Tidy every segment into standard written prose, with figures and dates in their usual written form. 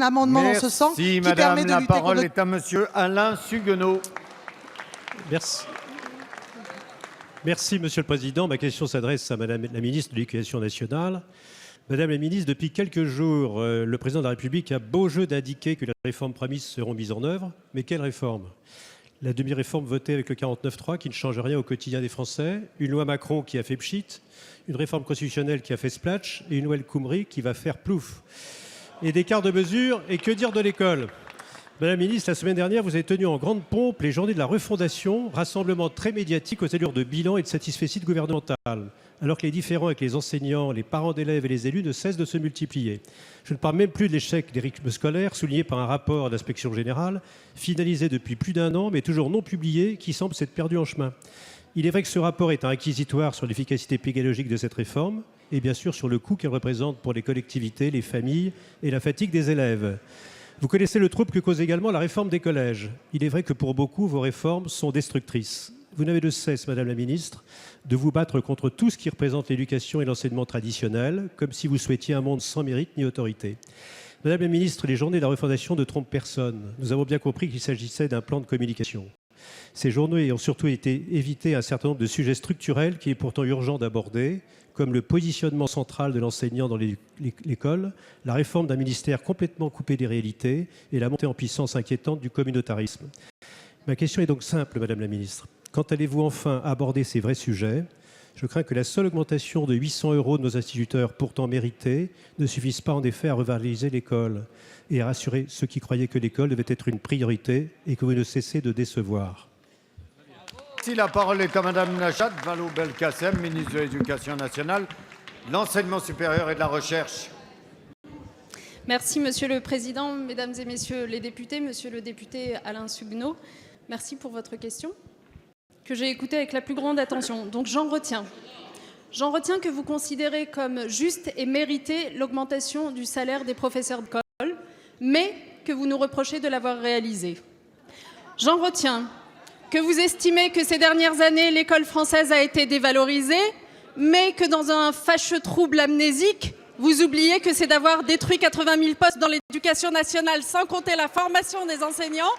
amendement dans ce sens qui permet de lutter contre... La parole est à monsieur Alain Suguenot. Merci, Monsieur le Président. Ma question s'adresse à Madame la ministre de l'Éducation nationale. Madame la ministre, depuis quelques jours, le Président de la République a beau jeu d'indiquer que les réformes promises seront mises en œuvre. Mais quelle réforme? La demi-réforme votée avec le 49.3 qui ne change rien au quotidien des Français, une loi Macron qui a fait pchit, une réforme constitutionnelle qui a fait splash et une loi El Khomri qui va faire plouf. Et des quarts de mesure, et que dire de l'école? Madame la ministre, la semaine dernière, vous avez tenu en grande pompe les journées de la refondation, rassemblement très médiatique aux allures de bilan et de satisfecit gouvernemental, alors que les différends avec les enseignants, les parents d'élèves et les élus ne cessent de se multiplier. Je ne parle même plus de l'échec des rythmes scolaires souligné par un rapport d'inspection générale, finalisé depuis plus d'1 an, mais toujours non publié, qui semble s'être perdu en chemin. Il est vrai que ce rapport est un réquisitoire sur l'efficacité pédagogique de cette réforme, et bien sûr sur le coût qu'elle représente pour les collectivités, les familles et la fatigue des élèves. Vous connaissez le trouble que cause également la réforme des collèges. Il est vrai que pour beaucoup, vos réformes sont destructrices. Vous n'avez de cesse, Madame la Ministre, de vous battre contre tout ce qui représente l'éducation et l'enseignement traditionnel, comme si vous souhaitiez un monde sans mérite ni autorité. Madame la Ministre, les journées de la refondation ne trompent personne. Nous avons bien compris qu'il s'agissait d'un plan de communication. Ces journées ont surtout évité un certain nombre de sujets structurels qu'il est pourtant urgent d'aborder, comme le positionnement central de l'enseignant dans l'école, la réforme d'un ministère complètement coupé des réalités et la montée en puissance inquiétante du communautarisme. Ma question est donc simple, Madame la Ministre. Quand allez-vous enfin aborder ces vrais sujets? Je crains que la seule augmentation de 800 € de nos instituteurs, pourtant méritée, ne suffise pas en effet à revaloriser l'école et à rassurer ceux qui croyaient que l'école devait être une priorité et que vous ne cessez de décevoir. Si la parole est à Madame Najat Vallaud-Belkacem, ministre de l'Éducation nationale, de l'Enseignement supérieur et de la Recherche. Merci, Monsieur le Président, Mesdames et Messieurs les députés, Monsieur le député Alain Suguenot, merci pour votre question, que j'ai écoutée avec la plus grande attention. Donc j'en retiens que vous considérez comme juste et méritée l'augmentation du salaire des professeurs d'école, mais que vous nous reprochez de l'avoir réalisée. J'en retiens que vous estimez que ces dernières années, l'école française a été dévalorisée, mais que dans un fâcheux trouble amnésique, vous oubliez que c'est d'avoir détruit 80 000 postes dans l'éducation nationale, sans compter la formation des enseignants,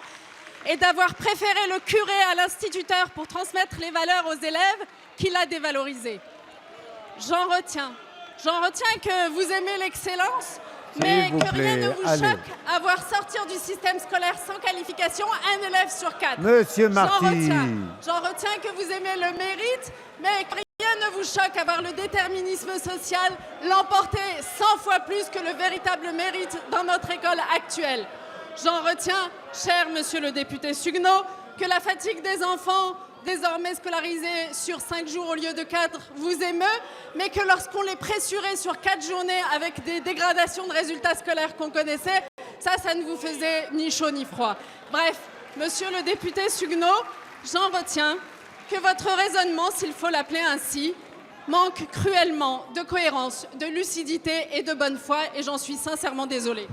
et d'avoir préféré le curé à l'instituteur pour transmettre les valeurs aux élèves qui l'a dévalorisé. J'en retiens que vous aimez l'excellence, mais que rien ne vous choque à voir sortir du système scolaire sans qualification un élève sur 4. Monsieur Marty. J'en retiens que vous aimez le mérite, mais que rien ne vous choque à voir le déterminisme social l'emporter 100 fois plus que le véritable mérite dans notre école actuelle. J'en retiens, cher monsieur le député Suguenot, que la fatigue des enfants, désormais scolarisés sur 5 jours au lieu de 4, vous émeut, mais que lorsqu'on les pressurait sur 4 journées avec des dégradations de résultats scolaires qu'on connaissait, ça ne vous faisait ni chaud ni froid. Bref, monsieur le député Suguenot, j'en retiens que votre raisonnement, s'il faut l'appeler ainsi, manque cruellement de cohérence, de lucidité et de bonne foi, et j'en suis sincèrement désolée.